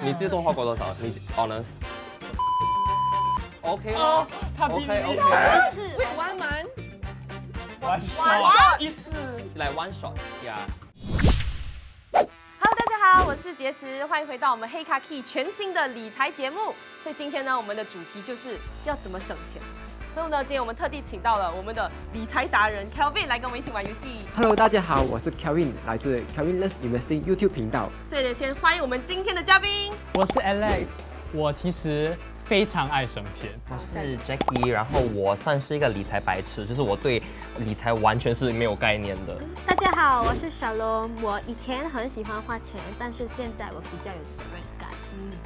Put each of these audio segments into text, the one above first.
你最多花过多少？你 honest？OK 哦，他比 OK 你 OK，是玩满玩耍一次。来 one shot 呀。 Hello， 大家好，我是杰慈，欢迎回到我们黑卡 Key 全新的理财节目。所以今天呢，我们的主题就是要怎么省钱。所以呢，今天我们特地请到了我们的理财达人 Kelvin 来跟我们一起玩游戏。Hello， 大家好，我是 Kelvin， 来自 Kelvin Learns Investing YouTube 频道。所以呢，先欢迎我们今天的嘉宾。我是 Alex， 我其实非常爱省钱。我是 Jackie， 然后我算是一个理财白痴，就是我对理财完全是没有概念的。大家好，我是小龙。我以前很喜欢花钱，但是现在我比较有责任感。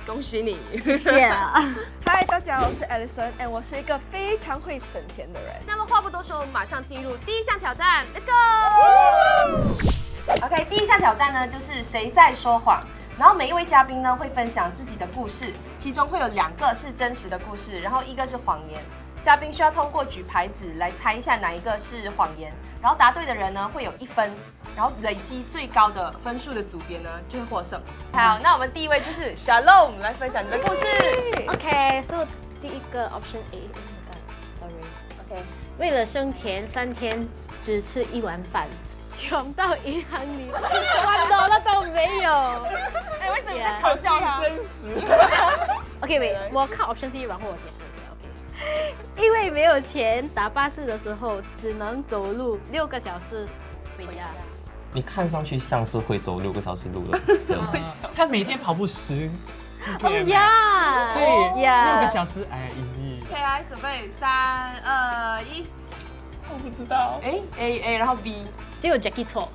恭喜你！谢谢啊。嗨，大家好，我是 Alison， 我是一个非常会省钱的人。那么话不多说，我们马上进入第一项挑战 ，Let's go！OK， 第一项挑战呢就是谁在说谎。然后每一位嘉宾呢会分享自己的故事，其中会有2个是真实的故事，然后1个是谎言。嘉宾需要通过举牌子来猜一下哪一个是谎言，然后答对的人呢会有1分，然后累积最高的分数的组别呢就会获胜。好，那我们第一位就是 Shalom 来分享你的故事。OK，so 第一个 option A，sorry，OK，为了生钱，3天只吃1碗饭，穷到银行里$1都没有。哎，为什么你在嘲笑他？真实。OK， 喂，我看 option C， 然后我解释一下。OK， 因为没有钱，搭巴士的时候只能走路6个小时回家。你看上去像是会走6个小时路的人。他每天跑步10。哦呀，所以6个小时，哎 ，easy。 OK， 来准备3、2、1。我不知道。哎 A， 然后 B。只有 Jackie 错。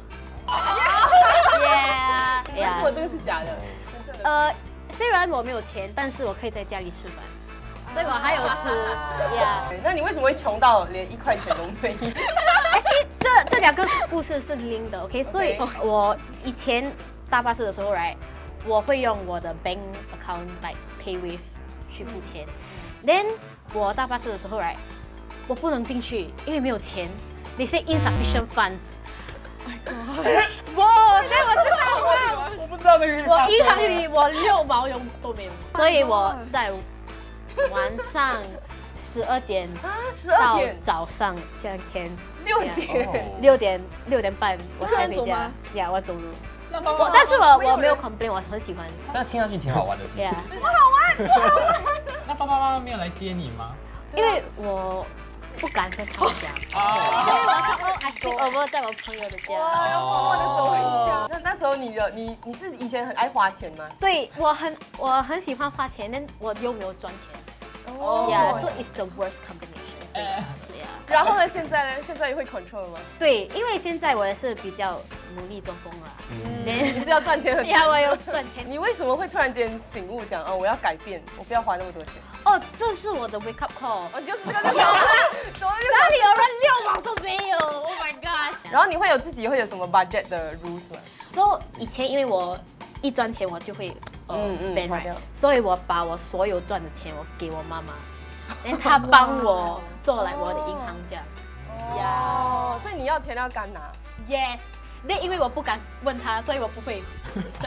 但是我这个是假的。虽然我没有钱，但是我可以在家里吃饭，所以我还有吃。那你为什么会穷到连1块钱都没有？这2个故事是零的 ，OK？ 所以我以前搭巴士的时候，right， 我会用我的 bank account like PayWave 去付钱。Then 我搭巴士的时候，right， 我不能进去，因为没有钱。They say insufficient funds。Oh my god！ 哇，那我知道我不知道那个。我银行里我6毛用都没有，所以我在晚上12点到早上6点半我才回家。呀，我走路。但是我没有 complain， 我很喜欢。但听上去挺好玩的，其实。怎么好玩？那爸爸妈妈没有来接你吗？因为我不敢跟他们讲，所以我说我在我朋友的家。哇，要默默的走回家。那时候你是以前很爱花钱吗？对，我很喜欢花钱，但我又没有赚钱。Yeah，so it's the worst combination。然后呢？现在也会 control 吗？对，因为现在我也是比较努力做工了。你是要赚钱很多。呀，我有赚钱。你为什么会突然间醒悟讲，我要改变，我不要花那么多钱？哦，这是我的 wake up call。就是这个哪里有人6毛都没有 ？Oh my god！ 然后你会有自己会有什么 budget 的 rules 吗？所以以前因为我一赚钱我就会spend， 花掉，所以我把我所有赚的钱我给我妈妈，然后她帮我做来我的银行这样。所以你要钱要敢拿。Yes。那因为我不敢问她，所以我不会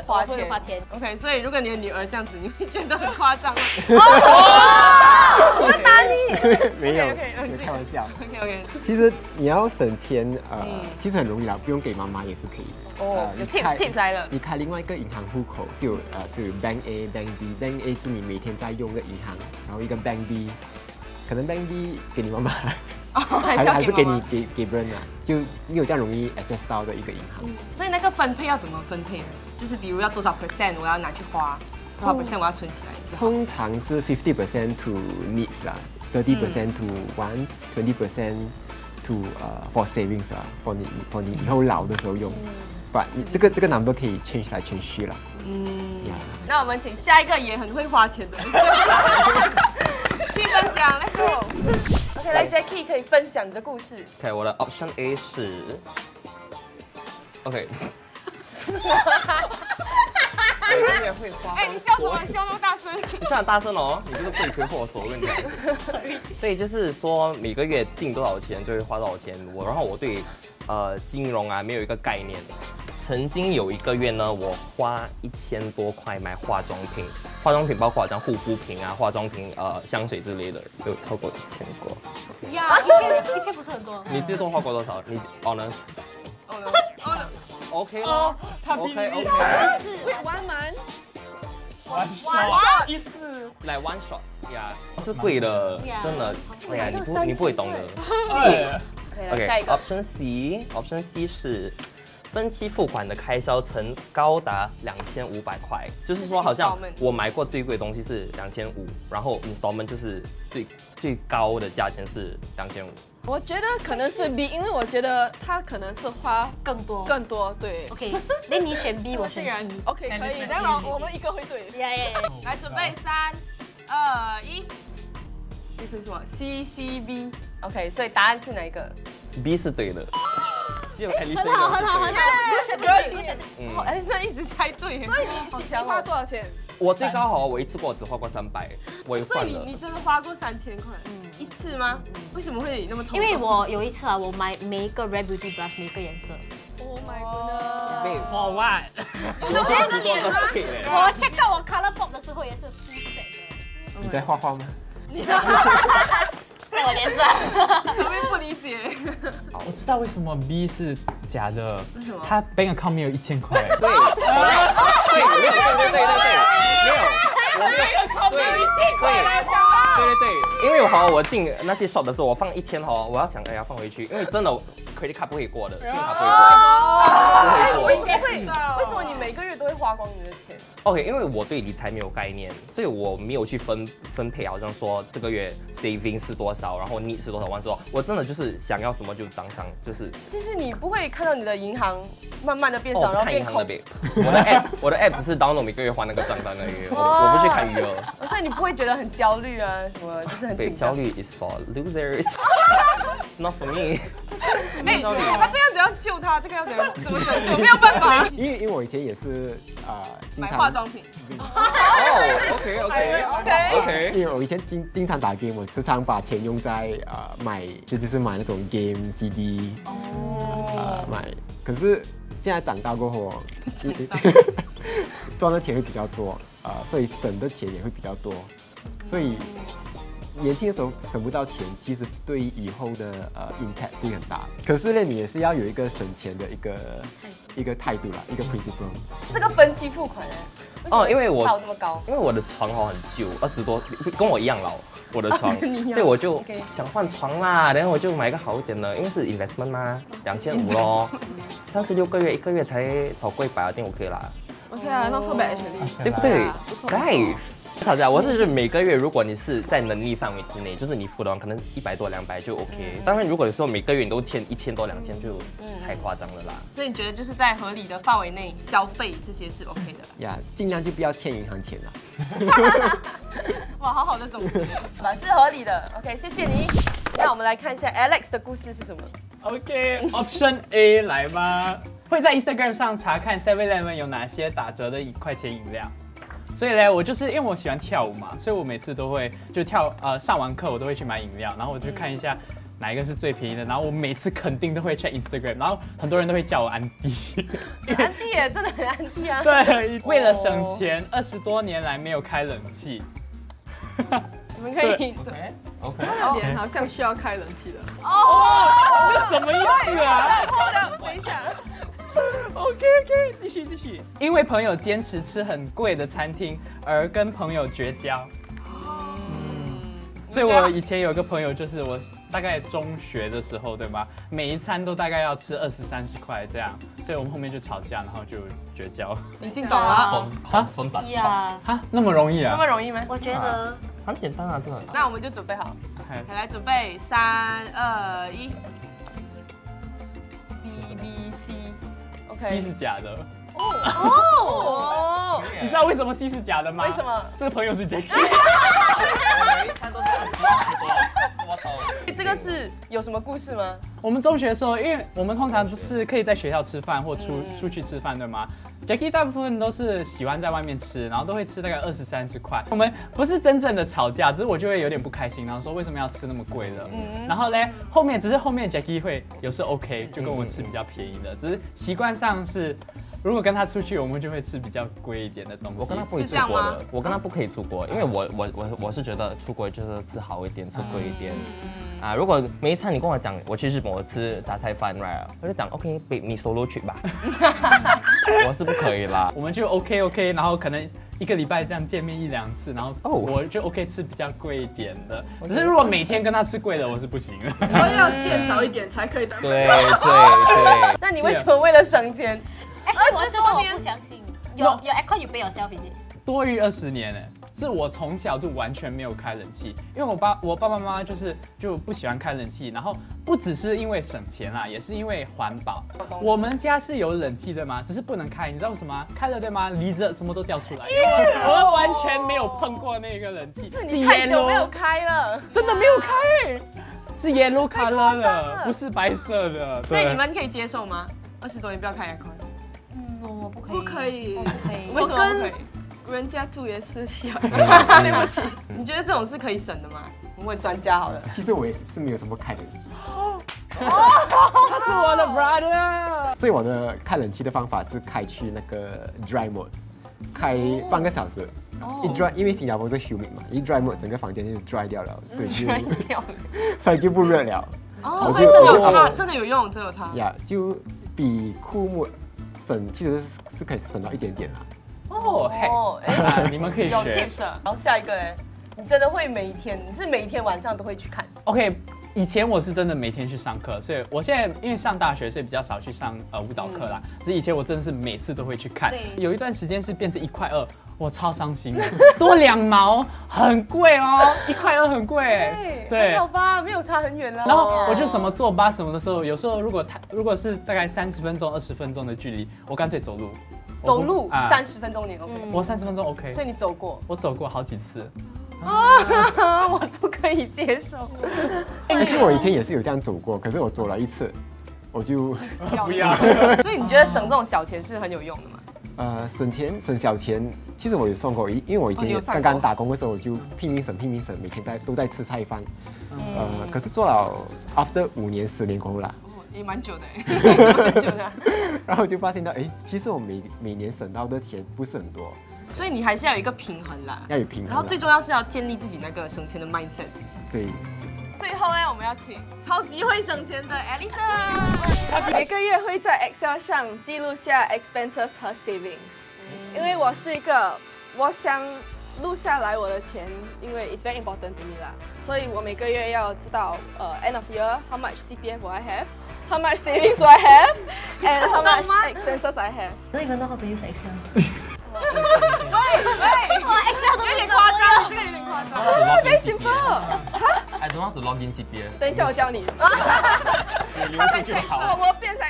花钱。OK， 所以如果你的女儿这样子，你会觉得很夸张吗？我要打你！没有， OK， 开玩笑。OK。其实你要省钱，其实很容易啦，不用给妈妈也是可以的。有 tips 来了。你开另外一个银行户口，就有Bank A、Bank B。Bank A 是你每天在用的银行，然后一个 Bank B， 可能 Bank B 给你妈妈。还是给别人啊，就没有这样容易 access 到的一个银行。所以那个分配要怎么分配呢？就是比如要多少 percent 我要拿去花，多少 percent 我要存起来。通常是50% to needs 啦，30% to wants，20% to for savings 啦，for 你以后老的时候用。But 这个 number 可以 change 来 change 去啦。那我们请下一个也很会花钱的人去分享 ，Let's go。OK， 来 Jackie 可以分享你的故事。OK， 我的 option A 是 OK。我也会花。哎，你笑什么？你笑那么大声？你笑很大声哦，你这个罪魁祸首，我跟你讲。所以就是说每个月进多少钱就会花多少钱。然后我对金融啊没有一个概念。曾经有一个月呢，我花1000多块买化妆品，化妆品包括好像护肤品啊、化妆品、香水之类的，有超过1000过。呀，1000不是很多。你最多花过多少？你 honest？ OK 哦，他 OK。玩满。一次来 one shot 呀，是贵的，真的。哎呀，你不会懂的。OK， 下一个。Option C 是。分期付款的开销曾高达2500块，就是说好像我买过最贵的东西是2500，然后 installment 就是最高的价钱是2500。我觉得可能是 B， 因为我觉得他可能是花更多，对。OK， 那你选 B， 我选 C。OK， 可以，当然我们一个会对。来，准备3、2、1。这是什么 ？CCB。OK， 所以答案是哪一个 ？B 是对的。很好，不要紧。Alison 一直猜对，所以你花多少钱？我最高好，我一次过只花过300，我有算了。所以你真的花过3000块，一次吗？为什么会那么冲动？因为我有一次啊，我买每一个 Red Beauty Blush 每一个颜色。Oh my god！ For what？ 我 check 到我 Color Pop 的时候也是肤色的。你在画画吗？在我脸上，怎么不理解？我知道为什么 B 是假的，为什么？他 bank account 没有1000块。对，没有，我没有 account 没有1000块。对，因为我进那些 shop 的时候，我放1000我要想放回去，因为真的 credit card 不会过的，信用卡不会过。为什么你每个月都会花光你的钱 ？OK， 因为我对理财没有概念，所以我没有去分配，好像说这个月 saving 是多少，然后 need 是多少万是多少，我真的就是想要什么就当上，就是。其实你不会看到你的银行慢慢的变少，然后变空。我的 app 只是 download 每个月还那个账单而已，我不去看余额。所以你不会觉得很焦虑啊，什么就是很紧张。焦虑 is for losers，not for me。他这样子要救他，这个要怎么拯救？没有办法。因为我以前也是买化妆品。OK。因为我以前经常打 game， 我时常把钱用在就是买那种 game CD， 买。可是现在长大过后，赚的钱会比较多，所以省的钱也会比较多，所以。年轻的时候省不到钱，其实对以后的impact 会很大。可是呢，你也是要有一个省钱的一个态度啦，一个 principle。这个分期付款因为我这么高，因为我的床很旧，20多，跟我一样老，我的床，所以我就想换床啦，然后我就买一个好一点的，因为是 investment 嘛，2500咯，36个月1个月才少过100，一定 OK 啦。OK 啊，not so bad actually， 对不对 ？Guys。吵架，我是每个月，如果你是在能力范围之内，就是你付的话，可能100多200就 OK。当然，如果有时候每个月你都欠1000多2000，就太夸张了啦。所以你觉得就是在合理的范围内消费这些是 OK 的呀，尽量就不要欠银行钱啦。哇，好好的总结，是合理的。OK， 谢谢你。那我们来看一下 Alex 的故事是什么 ？OK，Option A 来吧。会在 Instagram 上查看 7-Eleven 有哪些打折的1块钱饮料。所以呢，我就是因为我喜欢跳舞嘛，所以我每次都会就上完课我都会去买饮料，然后我就看一下哪一个是最便宜的，然后我每次肯定都会 check Instagram， 然后很多人都会叫我安迪。安迪也真的很安迪啊。对，为了省钱，20多年来没有开冷气。你们可以 OK， 他的脸好像需要开冷气的。那什么意思啊？等一下。OK， 继续。因为朋友坚持吃很贵的餐厅而跟朋友绝交。所以我以前有一个朋友，就是我大概中学的时候，对吗？每一餐都大概要吃20-30块这样，所以我们后面就吵架，然后就绝交。你听懂了？分把呀，那么容易啊？那么容易吗？我觉得很简单啊，这个。那我们就准备好，来准备3、2、1。C 是假的哦，你知道为什么 C 是假的吗？为什么？这个朋友是 Jackie。每一餐都是20多，我懂。这个是有什么故事吗？我们中学的时候，因为我们通常是可以在学校吃饭或出去吃饭，对吗？ Jackie 大部分都是喜欢在外面吃，然后都会吃大概20、30块。我们不是真正的吵架，只是我就会有点不开心，然后说为什么要吃那么贵的。然后嘞，后面 Jackie 会有时候 OK， 就跟我吃比较便宜的，只是习惯上是。如果跟他出去，我们就会吃比较贵一点的东西。我跟他不可以出国的，我跟他不可以出国，因为我是觉得出国就是吃好一点，吃贵一点。如果每一餐你跟我讲我去日本我吃杂菜饭 ，right， 我就讲 OK， 你 solo 去吧。我是不可以啦。我们就 OK， 然后可能1个礼拜这样见面1、2次，然后我就 OK 吃比较贵一点的。只是如果每天跟他吃贵的，我是不行的。然后要见少一点才可以当。对。那你为什么为了省钱？我这个我不相信。有 aircon you pay yourself is it？多于20年哎，是我从小就完全没有开冷气，因为我爸爸妈妈就不喜欢开冷气，然后不只是因为省钱啦，也是因为环保。我们家是有冷气的嘛，只是不能开，你知道为什么？开了对吗？离子什么都掉出来。我完全没有碰过那个冷气。是你太久没有开了，真的没有开，是 yellow color 的，不是白色的。所以你们可以接受吗？20多年不要开 aircon。我不可以，不可以，我不可以。为什么不可以？人家住也是需要。对不起，你觉得这种是可以省的吗？我问专家好了。其实我也是没有什么开冷气，他是我的 brother， 所以我的开冷气的方法是开去那个 dry mode， 开半个小时。一 dry， 因为新加坡是 humid 嘛，一 dry mode 整个房间就 dry 掉了，所以就不热了。所以真的有差，真的有用，真的有差。呀，就比酷mode省，其实是可以省到一点点啦。你们可以学。有 tips。然后下一个哎，你真的会每一天晚上都会去看 ？OK， 以前我是真的每天去上课，所以我现在因为上大学，所以比较少去上舞蹈课啦。只是以前我真的是每次都会去看。有一段时间是变成1.2块，我超伤心的，多2毛，很贵哦，1.2块很贵。对，还好吧，没有差很远了。然后我就什么坐巴什么的时候，有时候如果是大概30分钟、20分钟的距离，我干脆走路。走路30分钟你 OK？我30分钟 OK。所以你走过？我走过好几次。我不可以接受。其实我以前也是有这样走过，可是我走了1次，我就不要。所以你觉得省这种小钱是很有用的吗？省钱省小钱，其实我有算过，因为我以前刚刚打工的时候，我就拼命省，每天都在吃菜饭。可是做了 after 5年10年过后啦。也蛮久的，蛮久的。然后就发现到，其实我每年省到的钱不是很多，所以你还是要有一个平衡啦，要有平衡。然后最重要是要建立自己那个省钱的 mindset， 是不是？对。最后呢，我们要请超级会省钱的 Alison。每个月会在 Excel 上记录下 expenses 和 savings，因为我是一个，我想录下来我的钱，因为 it's very important to me 啦，所以我每个月要知道end of year how much CPF will I have。How much savings do I have, and how much expenses I have? I don't even know how to use Excel. ，Excel 有点夸张，这个有点夸张。Very simple. I don't want to log in CPF。等一下我教你。我变成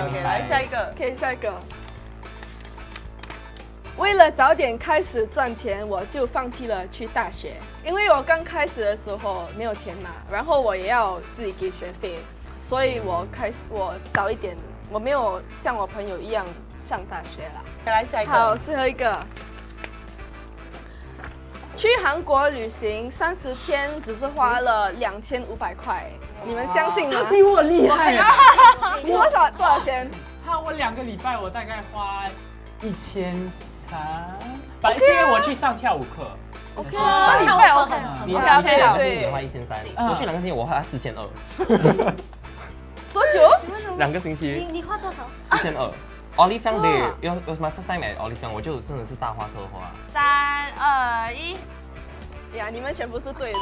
OK， 来下一个。可以下一个。为了早点开始赚钱，我就放弃了去大学，因为我刚开始的时候没有钱拿，然后我也要自己给学费。所以我早一点，我没有像我朋友一样上大学啦。来下一个。好，最后一个。去韩国旅行30天，只是花了2500块，你们相信吗？他比我厉害啊！你多少钱？我2个礼拜我大概花1300，是因为我去上跳舞课。OK， 3礼拜 OK。你2个星期花1300，我去2个星期我花4200。多久？2个星期。你花多少？4200。Olivang Day， it was my first time at Olivang， 我就真的是大花特花。3、2、1。呀，你们全部是对的。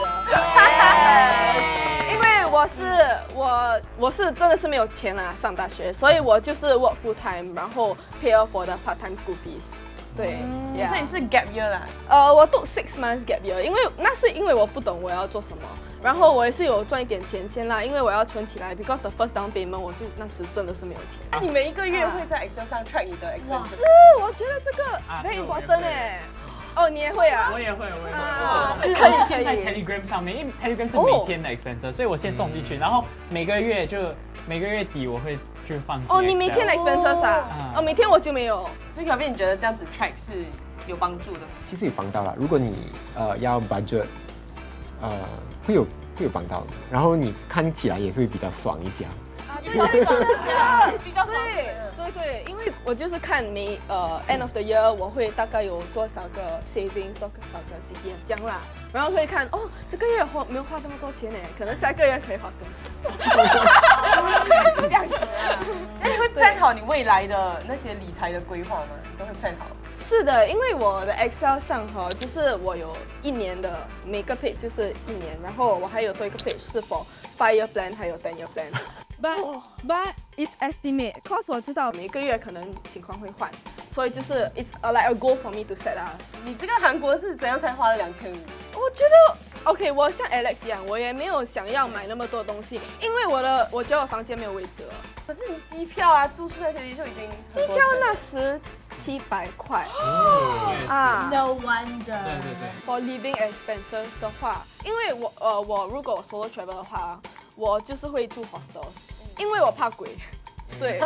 因为我是真的是没有钱啊，上大学，所以我就是 work full time， 然后 pay off 我的 part time school fees。对，所以你是 gap year 啦。我读6 months gap year， 因为我不懂我要做什么。然后我也是有赚一点钱先啦，因为我要存起来 ，because the first down payment 我就那时真的是没有钱。那你每一个月会在 Excel 上 track 你的 expenses？是，我觉得这个 very important 哎。哦，你也会啊？我也会。可以现在 Telegram 上面，因为 Telegram 是每天的 expenses，所以我先送进去，然后每个月底我会就放。哦，你每天的 expenses 啊？哦，每天我就没有。所以小编你觉得这样子 track 是有帮助的？其实有帮到了。如果你要 budget，会有帮到，然后你看起来也是会比较爽一下。比较爽。对，因为我就是看end of the year 我会大概有多少个 savings， 多少个 CPF 这样啦，然后会看这个月没有花这么多钱呢，可能下个月可以花更多。是这样子啊？那你会 plan 好你未来的那些理财的规划吗？你都会 plan 好？是的，因为我的 Excel 上就是我有1年的每个 page 就是1年，然后我还有多一个 page 是 for 5-year plan 还有10-year plan。But it's estimate, cause 我知道每个月可能情况会换，所以就是 it's like a goal for me to set 啊。你这个韩国是怎样才花了2500？我觉得 OK， 我像 Alex 一样，我也没有想要买那么多东西，因为我觉得我房间没有位置了。可是你机票啊、住宿那些就已经机票那时700块啊 ，No wonder。对。For living expenses 的话，因为我如果 solo travel 的话，我就是会住 hostels， 因为我怕鬼。对，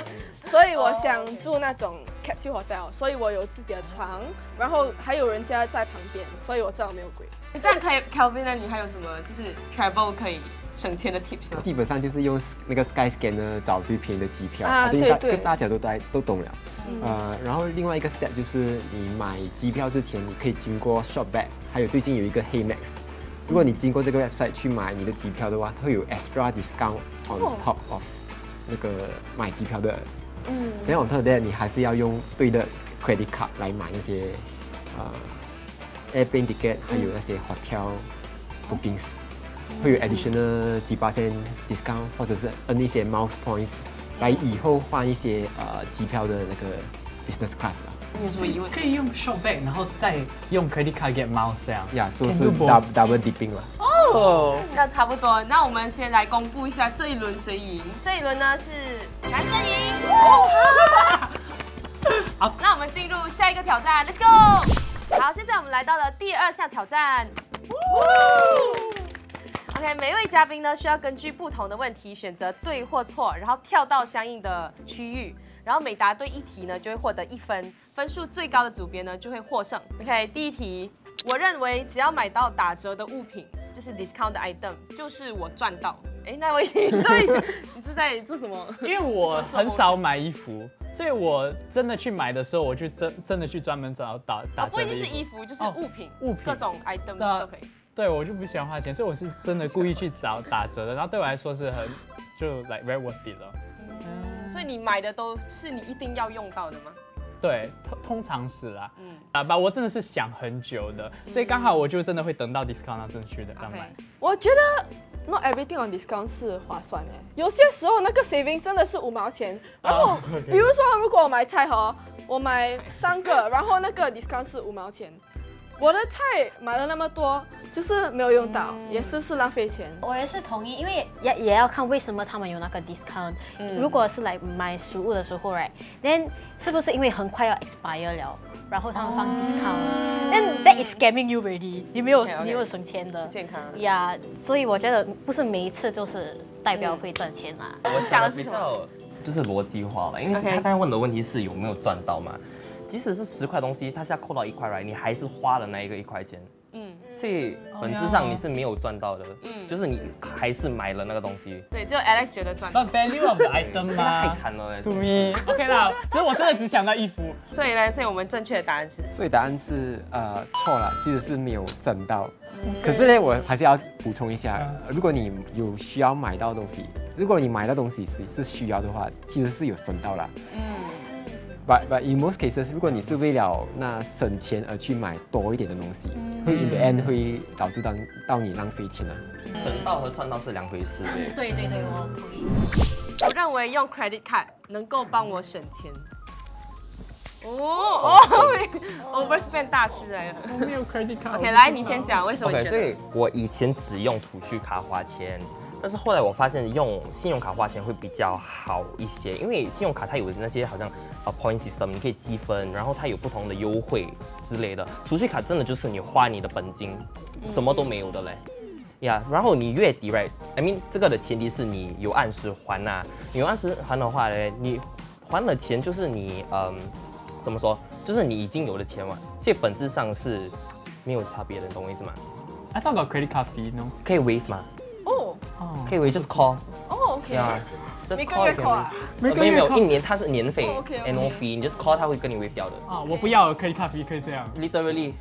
所以我想住那种 capsule hotel， 所以我有自己的床，然后还有人家在旁边，所以我知道没有鬼。你这样Kelvin 呢？你还有什么就是 travel 可以省钱的 tips 吗？基本上就是用那个 Skyscanner 找最便宜的机票，对，大家都懂了。然后另外一个 step 就是你买机票之前，你可以经过 Shopback， 还有最近有一个 HeyMax。如果你经过这个 website 去买你的机票的话，它会有 extra discount on top of 那个买机票的。然后on top of that， 你还是要用对的 credit card 来买那些airplane ticket， 还有那些 hotel bookings， 会有 additional 几% discount， 或者是earn一些 miles points， 来以后换一些机票的那个 business class 啦。可以用 Shopback， 然后再用 credit card get miles 这样。呀，说是 double dipping 了。哦，那差不多。那我们先来公布一下这一轮谁赢。这一轮呢是男生赢。好，那我们进入下一个挑战 ，Let's go。好，现在我们来到了第2项挑战。OK， 每一位嘉宾呢需要根据不同的问题选择对或错，然后跳到相应的区域。然后每答对1题呢，就会获得1分，分数最高的组别呢就会获胜。OK， 第1题，我认为只要买到打折的物品，就是 discount 的 item， 就是我赚到。哎，那位你是在做什么？因为我很少买衣服，所以我真的去买的时候，我就真的去专门找打折的衣服。不一定是衣服，就是物品，各种 item 都可以。对，我就不喜欢花钱，所以我是真的故意去找打折的，然后对我来说是就 like very worth it 了。所以你买的都是你一定要用到的吗？对，通常是啦。我真的是想很久的，所以刚好我就真的会等到 discount 那阵去的刚买。我觉得 not everything on discount 是划算的，有些时候那个 saving 真的是5毛钱。然后比如说如果我买菜我买3个，然后那个 discount 是5毛钱。我的菜买了那么多，就是没有用到，也是浪费钱。我也是同意，因为也要看为什么他们有那个 discount。如果是来买食物的时候 ，right，then 是不是因为很快要 expire 了，然后他们放 discount？then that is scamming you already。你没有省钱的，健康呀。所以我觉得不是每一次就是代表会赚钱啦。我想的比较就是逻辑化了，因为他刚才问的问题是有没有赚到嘛？即使是10块东西，它是要扣到1块，right？ 你还是花了那一个1块钱。所以本质上你是没有赚到的。就是你还是买了那个东西。对，只有 Alex 觉得赚。But value of the item 吗？太惨了。To me OK 啦，只是我真的只想到衣服。所以呢，所以我们正确的答案是？所以答案是错了，其实是没有省到。可是呢，我还是要补充一下，如果你有需要买到东西，如果你买到东西是需要的话，其实是有省到啦。But in most cases， 如果你是为了那省钱而去买多一点的东西，会 in the end 会导致到你浪费钱啊。省到和赚到是2回事。对，我同意。我认为用 credit card 能够帮我省钱。overspend 大师来了。我没有 credit card。OK， 来你先讲为什么你觉得？所以我以前只用储蓄卡花钱。但是后来我发现用信用卡花钱会比较好一些，因为信用卡它有那些好像point system， 你可以积分，然后它有不同的优惠之类的。储蓄卡真的就是你花你的本金，什么都没有的嘞。呀，然后你月底 right，I mean 这个的前提是你有按时还呐。你有按时还的话呢，你还的钱就是你怎么说，就是你已经有的钱嘛，所以本质上是没有差别的，你懂我意思吗 I thought got credit card fee, no? 可以 waive 吗？哦可以 waive 就是 call。哦 ，OK。呀，每个月 call 啊？没有，一年它是年费 OK annual fee， 你就是 call 它会跟你 waive 掉的。啊，我不要 credit card fee，可以这样。 Literally。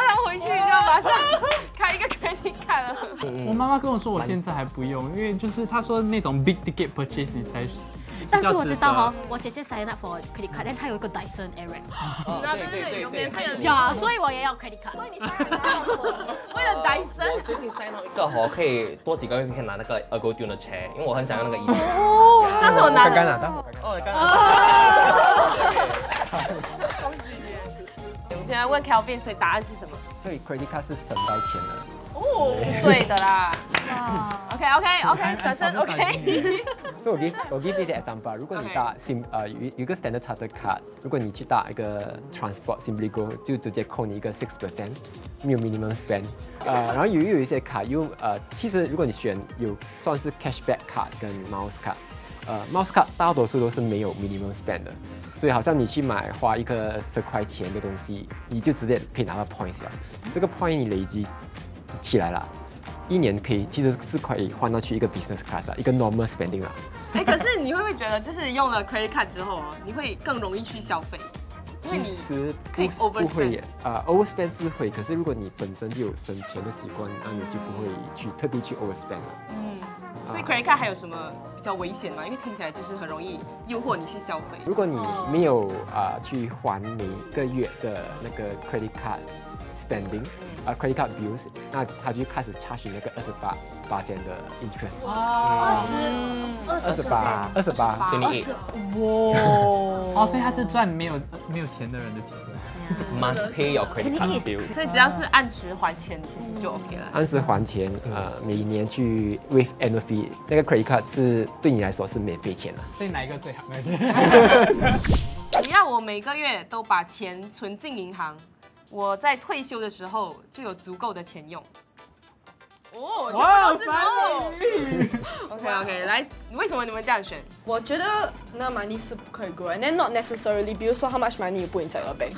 他回去就要马上开一个 credit card 了。我妈妈跟我说，我现在还不用，因为就是她说那种 big ticket purchase 你才。但是我知道哈，我姐姐 sign up for credit card， 但她有一个 Dyson Airwrap。对，有免费的。呀，所以我也要 credit card。所以你 sign up 为了 Dyson。我最近 sign up 一个可以多几个月可以拿那个 Ergo Dune 的 chair， 因为我很想要那个椅子。哦，但是我拿刚拿到。哦，刚拿我们现在问 Kelvin， 所以答案是什么？所以 credit card 是省到钱了。哦，是对的啦。OK， 转身 OK。所以我 give 一些 example， 如果你搭有一个 standard chartered card， 如果你去搭一个 transport simply go 就直接扣你一个 6%， 没有 minimum spend。然后有一些卡其实如果你选有算是 cashback 卡跟 mouse 卡，mouse 卡大多数都是没有 minimum spend 的，所以好像你去花一个10块钱的东西，你就直接可以拿到 points 了。这个 point 你累积起来了。一年其实是可以换到去一个 business class 啦，一个 normal spending 啦。可是你会不会觉得，就是用了 credit card 之后你会更容易去消费？因为你可以 overspend。overspend 是会，可是如果你本身就有省钱的习惯，那你就不会特地去 overspend 了。所以 credit card 还有什么比较危险吗？因为听起来就是很容易诱惑你去消费。如果你没有去还每个月的那个 credit card spending credit card bills， 那他就开始 charge 那个28%的 interest。28。哇！所以他是赚没有钱的人的钱。Must pay your credit card bill。所以只要是按时还钱，其实就 OK 了。按时还钱，每年去 waive annual fee， 那个 credit card 是对你来说是免费钱了。所以哪一个最好？只要我每个月都把钱存进银行，我在退休的时候就有足够的钱用。哦，哇，是哦。OK， 来，为什么你们这样选？我觉得那 money 是不可以 grow，and then not necessarily， 比如说 how much money you put inside your bank，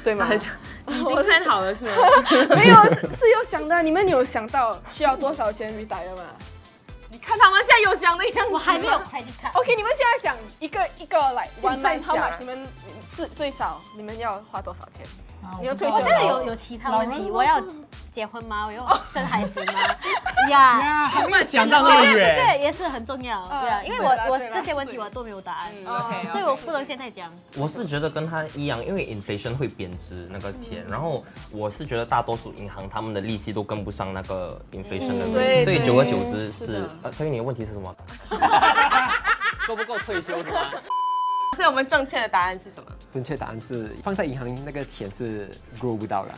对吗？已经看好了是吗？没有，是有想的。你们有想到需要多少钱 retire 吗？你看他们现在有想的样子。我还没有 credit card。OK， 你们现在想一个 like one month how much？ 你们最少你们要花多少钱？你要退休？我真的有其他问题，我要结婚吗？我要生孩子吗？呀，还没有想到那么远。这也是很重要，对啊，因为我这些问题我都没有答案，所以我不能现在讲。我是觉得跟他一样，因为 inflation 会贬值那个钱，然后我是觉得大多数银行他们的利息都跟不上那个 inflation 的，所以久而久之是。所以你的问题是什么？够不够退休是吗？所以我们正确的答案是什么？正确答案是放在银行那个钱是 grow 不到了。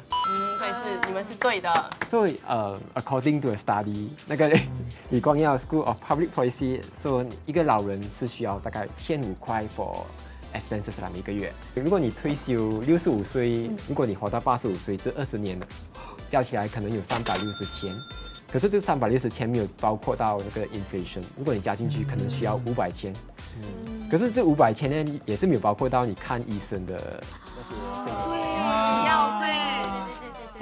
所以是你们是对的。所以according to a study， 那个李光耀 School of Public Policy 说，一个老人是需要大概1500块 for expenses 啦，每个月。如果你退休65岁，如果你活到85岁，这20年加起来可能有360千。可是这360千没有包括到那个 inflation， 如果你加进去，可能需要500千。可是这500千呢，也是没有包括到你看医生的那些费用。对，药费。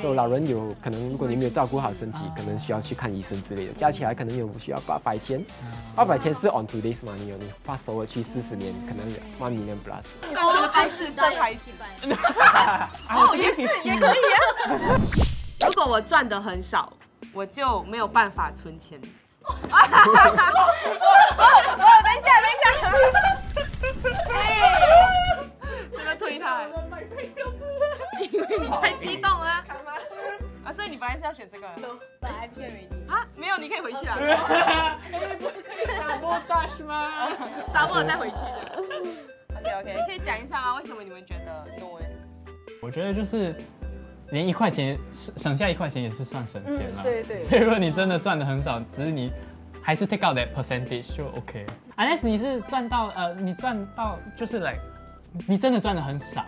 所以老人有可能，如果你没有照顾好身体，可能需要去看医生之类的，加起来可能需要800千。800千是 on today's money 哦，你 fast forward 去40年，可能1 million plus。这个方式生孩子。哦，也是，也可以啊。如果我赚的很少，我就没有办法存钱。等一下，这个推他，因为你太激动了啊！所以你本来是要选这个。But I'm here already。啊，没有，你可以回去了。不是可以sabotage吗？沙漠再回去的。OK， 可以讲一下吗？为什么你们觉得 no？ 我觉得就是连1块钱省下1块钱也是算省钱了。对。所以如果你真的赚的很少，只是你还是 take out that percentage 就 OK。Unless 你是赚到你赚到就是你真的赚的很少，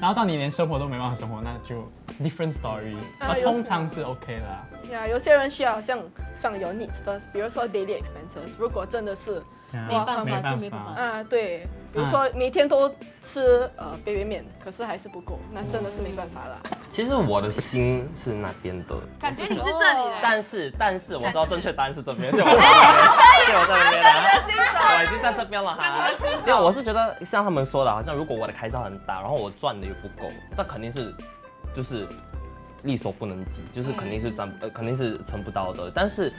然后到你连生活都没办法生活，那就 different story。通常是 OK 的。有些人需要好像放your needs first， 比如说 daily expenses， 如果真的是没办法。对，比如说每天都吃杯杯面，可是还是不够，那真的是没办法了。其实我的心是那边的，感觉你是这里的。但是我知道正确答案是这边，所以我在这边了，我已经在这边了哈。因为我是觉得像他们说的，好像如果我的开销很大，然后我赚的又不够，那肯定是就是力所不能及，就是肯定是存不到的。但是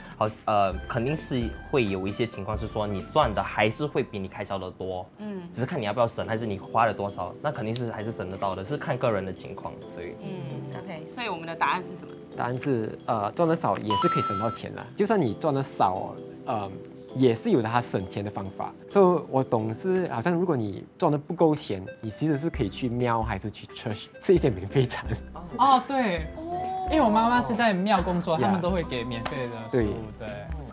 肯定是会有一些情况是说你赚的还是会比你开销的多，只是看你要不要省，还是你花了多少，那肯定是还是省得到的，是看个人的情况。所以OK， 所以我们的答案是什么？答案是赚的少也是可以省到钱的，就算你赚的少也是有它省钱的方法。所以我懂是好像如果你赚的不够钱，你其实是可以去庙还是去 church 吃一些免费餐。对，因为我妈妈是在庙工作，他们都会给免费的食物。对，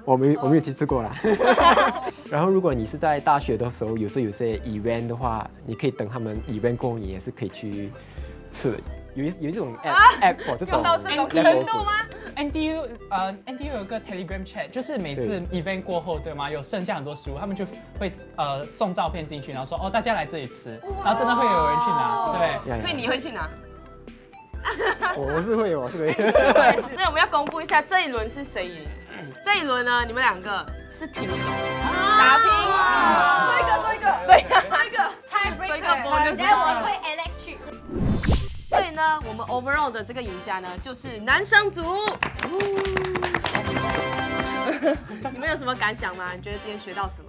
我没有去吃过啦。然后如果你是在大学的时候，有些 event 的话，你可以等他们 event 过后，你也是可以去吃的。有一种 app 这种到这种程度吗？NTU 有个 Telegram chat， 就是每次 event 过后，对吗？有剩下很多食物，他们就会送照片进去，然后说大家来这里吃，然后真的会有人去拿，对。所以你会去拿？我是会。所以我们要公布一下这一轮是谁赢。这一轮呢，你们2个是平手，打平。多一个 bonus。然后我推 Alex 去。所以呢，我们 overall 的这个赢家呢，就是男生组。你们有什么感想吗？你觉得今天学到什么？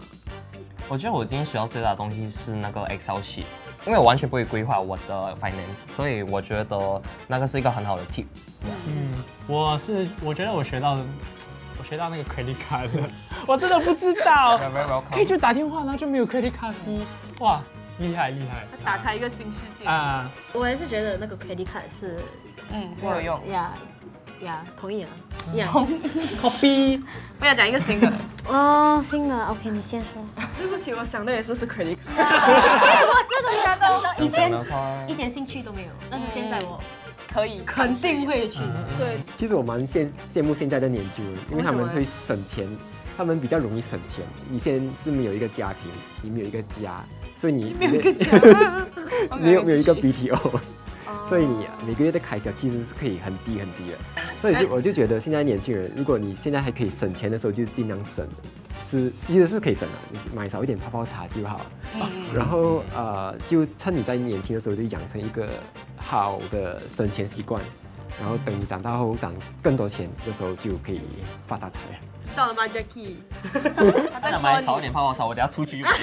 我觉得我今天学到最大的东西是那个 Excel sheet， 因为我完全不会规划我的 finance， 所以我觉得那个是一个很好的 tip。我觉得我学到那个 credit card 了，我真的不知道，可以就打电话，然后就没有 credit card 费，哇！厉害！打开一个新世界啊！我也是觉得那个 credit card 是很有用呀，同意啊。Copy。我要讲一个新的新的 OK， 你先说。对不起，我想的也是 credit card。我真的觉得以前一点兴趣都没有，但是现在我肯定会去。对，其实我蛮羡慕现在的年轻人，因为他们会省钱，他们比较容易省钱。你现在是没有一个家庭，你没有一个家。所以你没有一个没有一个 BTO， 所以你每个月的开销其实是可以很低的。所以我就觉得现在年轻人，如果你现在还可以省钱的时候，就尽量省，其实是可以省的，你买少一点泡泡茶就好。然后就趁你在年轻的时候就养成一个好的省钱习惯，然后等你长大后赚更多钱的时候就可以发大财了。到了吗 ，Jackie？ 那买少一点泡泡茶，我等下出去就可以。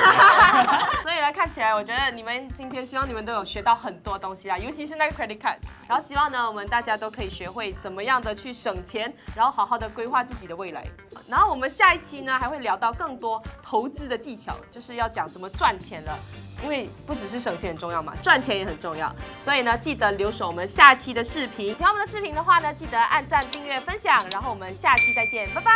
所以呢，看起来我觉得你们今天希望你们都有学到很多东西啦，尤其是那个 credit card。然后希望呢，我们大家都可以学会怎么样的去省钱，然后好好的规划自己的未来。然后我们下一期呢，还会聊到更多投资的技巧，就是要讲怎么赚钱了。因为不只是省钱很重要嘛，赚钱也很重要。所以呢，记得留守我们下期的视频。喜欢我们的视频的话呢，记得按赞、订阅、分享。然后我们下期再见，拜拜。